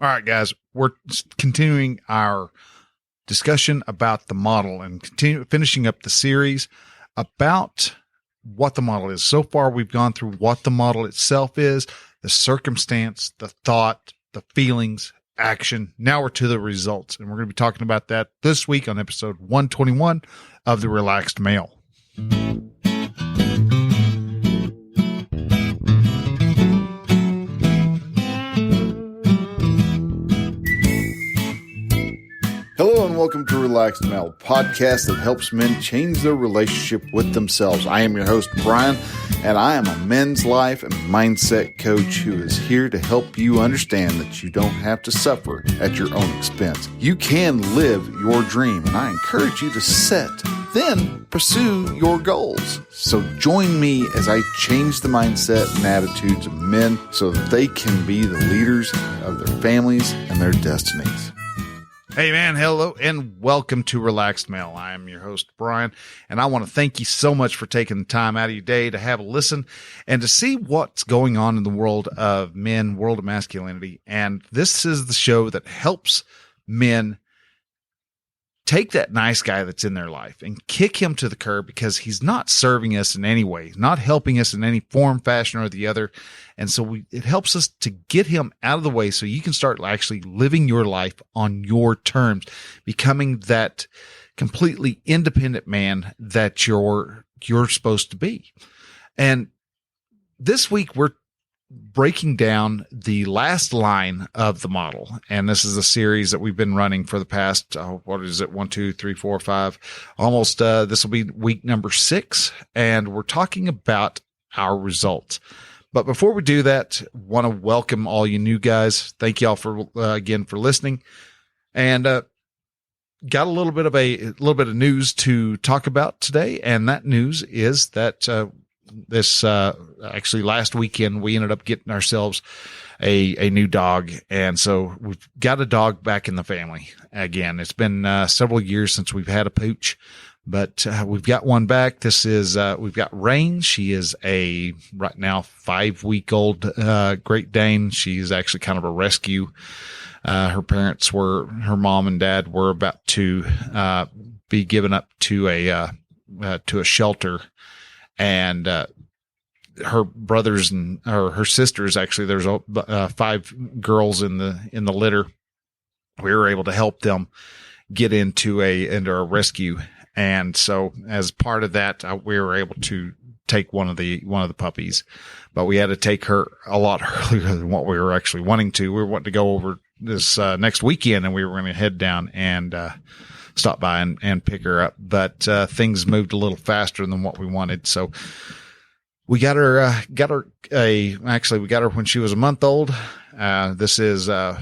All right, guys, we're continuing our discussion about the model and finishing up the series about what the model is. So far, we've gone through what the model itself is, the circumstance, the thought, the feelings, action. Now we're to the results, and we're going to be talking about that this week on episode 121 of The Relaxed Male. Hello and welcome to Relaxed Male, podcast that helps men change their relationship with themselves. I am your host, Brian, and I am a men's life and mindset coach who is here to help you understand that you don't have to suffer at your own expense. You can live your dream, and I encourage you to set, then pursue your goals. So join me as I change the mindset and attitudes of men so that they can be the leaders of their families and their destinies. Hey man, hello and welcome to Relaxed Male. I am your host, Brian, and I want to thank you so much for taking the time out of your day to have a listen and to see what's going on in the world of men, world of masculinity. And this is the show that helps men take that nice guy that's in their life and kick him to the curb because he's not serving us in any way, not helping us in any form, fashion, or the other. And so it helps us to get him out of the way so you can start actually living your life on your terms, becoming that completely independent man that you're supposed to be. And this week we're breaking down the last line of the model. And this is a series that we've been running for the past, 1, 2, 3, 4, 5, almost, this will be week number 6. And we're talking about our results. But before we do that, want to welcome all you new guys. Thank you all for, again, for listening. And, got a little bit of news to talk about today. And that news is that, actually last weekend, we ended up getting ourselves a new dog. And so we've got a dog back in the family again. It's been several years since we've had a pooch, but we've got one back. This is, we've got Rain. She is a right now 5-week-old Great Dane. She's actually kind of a rescue. Her mom and dad were about to be given up to a shelter. And her brothers and her sisters, actually, there's 5 girls in the litter. We were able to help them get into a rescue, and so as part of that, we were able to take one of the puppies, but we had to take her a lot earlier than what we were actually wanting to. We were wanting to go over this next weekend, and we were going to head down and stop by and pick her up. But things moved a little faster than what we wanted. So we got her we got her when she was a month old. This is her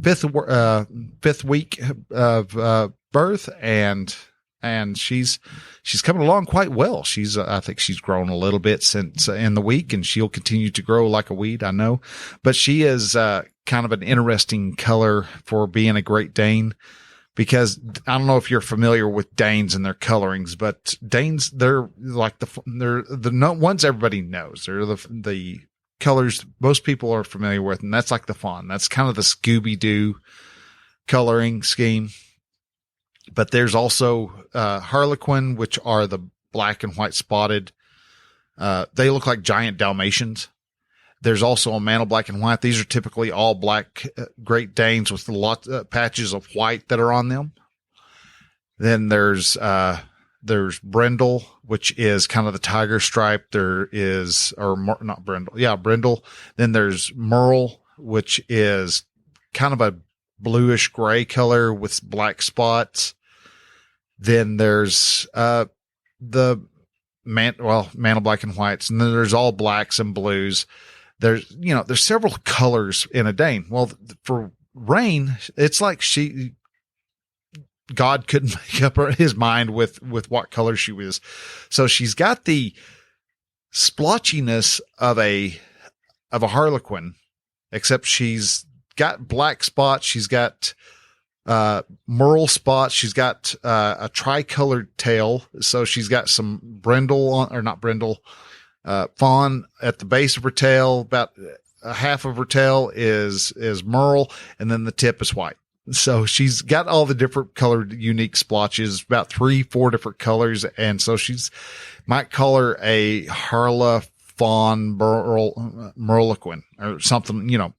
fifth week of birth, and she's coming along quite well. I think she's grown a little bit since in the week, and she'll continue to grow like a weed, I know. But she is kind of an interesting color for being a Great Dane. Because I don't know if you're familiar with Danes and their colorings, but Danes, they're the ones everybody knows. They're the colors most people are familiar with, and that's like the fawn. That's kind of the Scooby-Doo coloring scheme. But there's also Harlequin, which are the black and white spotted. They look like giant Dalmatians. There's also a mantle black and white. These are typically all black Great Danes with lots patches of white that are on them. Then there's Brindle, which is kind of the tiger stripe. Not Brindle. Yeah, Brindle. Then there's Merle, which is kind of a bluish gray color with black spots. Then there's the mantle black and whites, and then there's all blacks and blues. There's several colors in a Dane. Well, for Rain, it's like God couldn't make up his mind with what color she was. So she's got the splotchiness of a Harlequin, except she's got black spots. She's got merle spots. She's got a tricolored tail. So she's got some fawn at the base of her tail, about half of her tail is merle, and then the tip is white. So she's got all the different colored unique splotches, about 3-4 different colors. And so might call her a Harla Fawn Merlequin or something,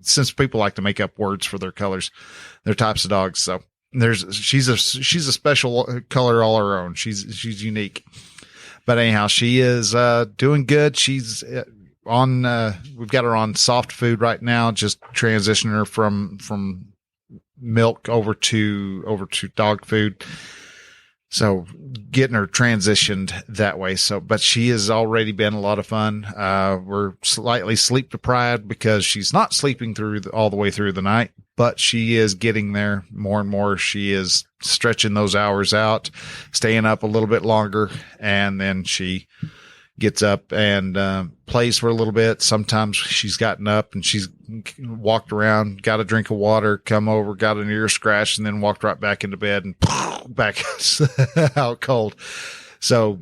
since people like to make up words for their colors, their types of dogs. So she's a special color all her own. She's unique, but anyhow, she is, doing good. She's we've got her on soft food right now, just transitioning her from milk over to dog food. So getting her transitioned that way. So, but she has already been a lot of fun. We're slightly sleep deprived because she's not sleeping all the way through the night, but she is getting there more and more. She is stretching those hours out, staying up a little bit longer, and then she gets up and plays for a little bit. Sometimes she's gotten up and she's walked around, got a drink of water, come over, got an ear scratched, and then walked right back into bed and back out cold. So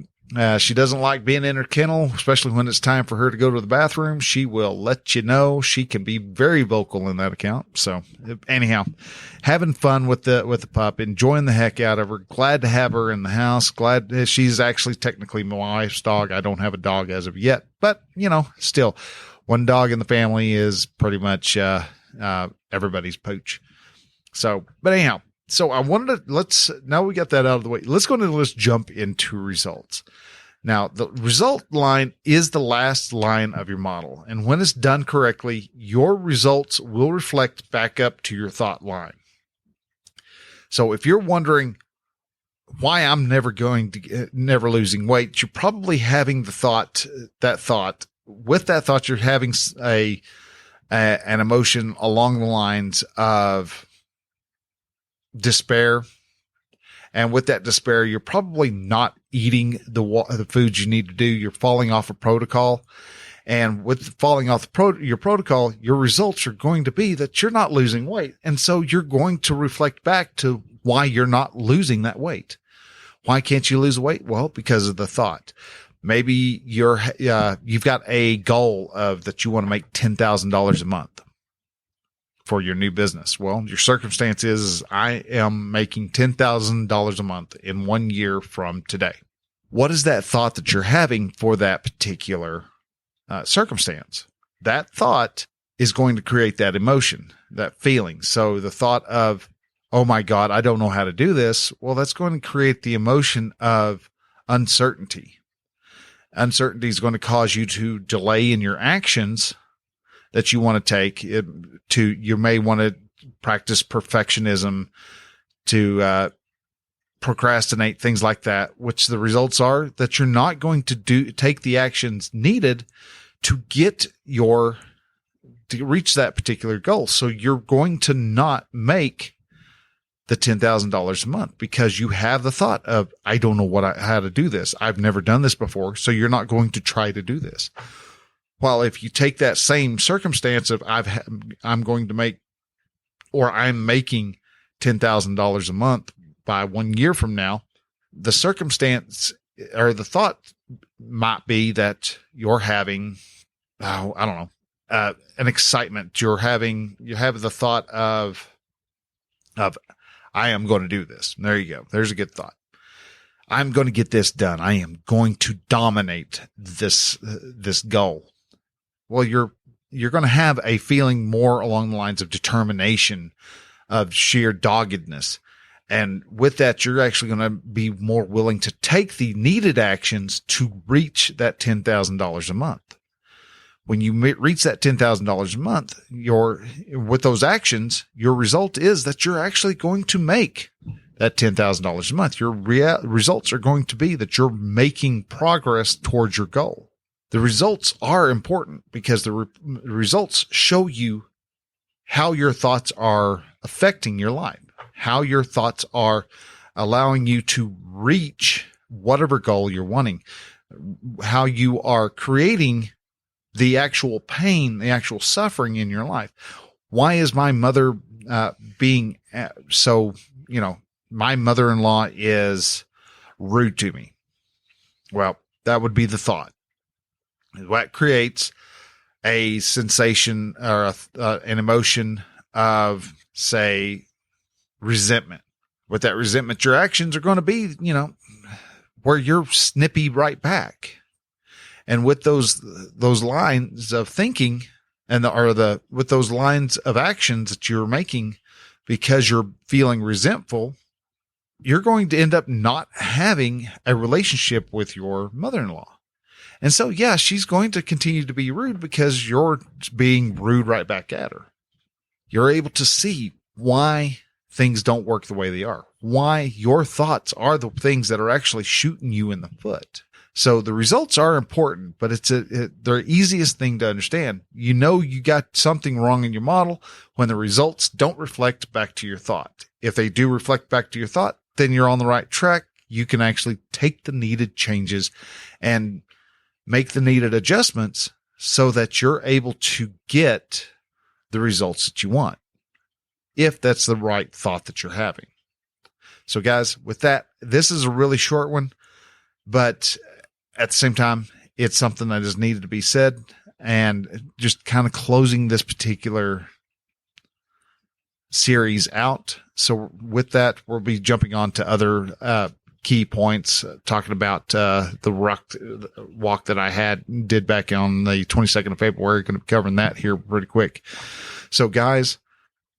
she doesn't like being in her kennel, especially when it's time for her to go to the bathroom. She will let you know. She can be very vocal in that account. So anyhow, having fun with the pup, enjoying the heck out of her. Glad to have her in the house. Glad she's actually technically my wife's dog. I don't have a dog as of yet, but still one dog in the family is pretty much, everybody's pooch. So, but anyhow, so I wanted to, now we got that out of the way. Let's jump into results. Now, the result line is the last line of your model. And when it's done correctly, your results will reflect back up to your thought line. So if you're wondering why I'm never losing weight, you're probably having with that thought, you're having an emotion along the lines of despair. And with that despair, you're probably not eating the foods you need to do. You're falling off a protocol. And with falling off your protocol, your results are going to be that you're not losing weight. And so you're going to reflect back to why you're not losing that weight. Why can't you lose weight? Well, because of the thought. Maybe you've got a goal that you want to make $10,000 a month for your new business. Well, your circumstance is I am making $10,000 a month in 1 year from today. What is that thought that you're having for that particular circumstance? That thought is going to create that emotion, that feeling. So the thought of, oh my God, I don't know how to do this. Well, that's going to create the emotion of uncertainty. Uncertainty is going to cause you to delay in your actions that you want to take. You may want to practice perfectionism, to procrastinate, things like that, which the results are that you're not going to take the actions needed to reach that particular goal. So you're going to not make the $10,000 a month because you have the thought of, I don't know how to do this. I've never done this before. So you're not going to try to do this. Well, if you take that same circumstance of I'm making $10,000 a month by 1 year from now, the circumstance or the thought might be that you're having, I don't know, an excitement. You have the thought of I am going to do this. There you go. There's a good thought. I'm going to get this done. I am going to dominate this goal. Well, you're going to have a feeling more along the lines of determination, of sheer doggedness. And with that, you're actually going to be more willing to take the needed actions to reach that $10,000 a month. When you reach that $10,000 a month, with those actions, your result is that you're actually going to make that $10,000 a month. Your results are going to be that you're making progress towards your goal. The results are important because the results show you how your thoughts are affecting your life, how your thoughts are allowing you to reach whatever goal you're wanting, how you are creating the actual pain, the actual suffering in your life. Why is my mother being so, my mother-in-law is rude to me? Well, that would be the thought. What creates a sensation or an emotion of, say, resentment. With that resentment, your actions are going to be, where you're snippy right back. And with those lines of thinking with those lines of actions that you're making because you're feeling resentful, you're going to end up not having a relationship with your mother-in-law. And so, yeah, she's going to continue to be rude because you're being rude right back at her. You're able to see why things don't work the way they are, why your thoughts are the things that are actually shooting you in the foot. So the results are important, but it's the easiest thing to understand. You got something wrong in your model when the results don't reflect back to your thought. If they do reflect back to your thought, then you're on the right track. You can actually take the needed changes and make the needed adjustments so that you're able to get the results that you want, if that's the right thought that you're having. So guys, with that, this is a really short one, but at the same time, it's something that just needed to be said, and just kind of closing this particular series out. So with that, we'll be jumping on to other key points, talking about the walk that I did back on the 22nd of February. Going to be covering that here pretty quick. So guys,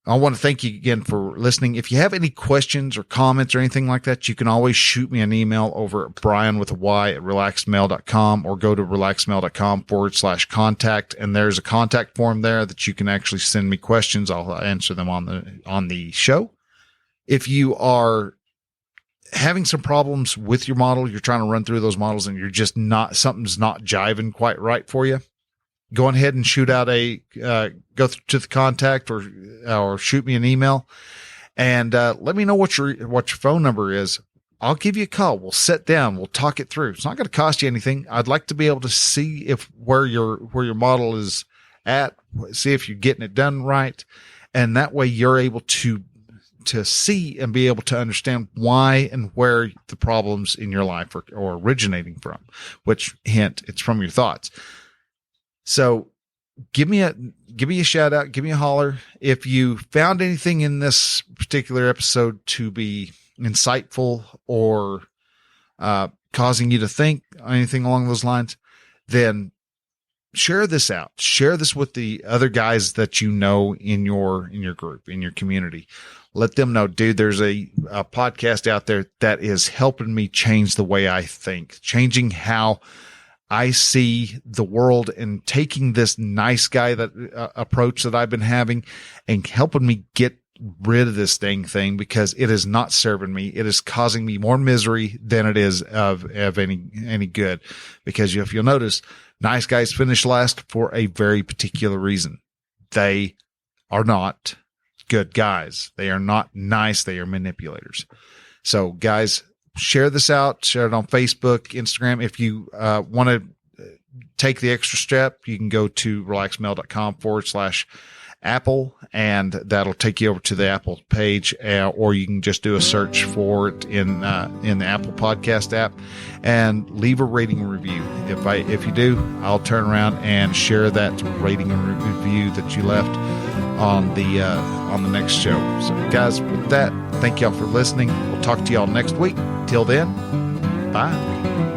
I want to thank you again for listening. If you have any questions or comments or anything like that, you can always shoot me an email over at brian@relaxedmale.com, or go to relaxedmale.com/contact. And there's a contact form there that you can actually send me questions. I'll answer them on the show. If you are having some problems with your model, you're trying to run through those models and something's not jiving quite right for you, go ahead and shoot out go to the contact or shoot me an email and let me know what your phone number is. I'll give you a call. We'll sit down. We'll talk it through. It's not going to cost you anything. I'd like to be able to see where your model is at, see if you're getting it done right. And that way you're able to see and be able to understand why and where the problems in your life are originating from, which, hint, it's from your thoughts. So give me a shout out, give me a holler. If you found anything in this particular episode to be insightful or causing you to think anything along those lines, then share this out. Share this with the other guys that you know in your group, in your community. Let them know, dude, there's a podcast out there that is helping me change the way I think, changing how I see the world, and taking this nice guy approach that I've been having and helping me get rid of this thing because it is not serving me. It is causing me more misery than it is of any good. Because if you'll notice, nice guys finish last for a very particular reason. They are not good guys. They are not nice. They are manipulators. So guys, share this out, share it on Facebook, Instagram. If you want to take the extra step, you can go to relaxedmale.com/Apple, and that'll take you over to the Apple page, or you can just do a search for it in the Apple podcast app and leave a rating and review. If you do, I'll turn around and share that rating and review that you left on the next show. So guys, with that, thank y'all for listening. We'll talk to y'all next week. Till then, bye.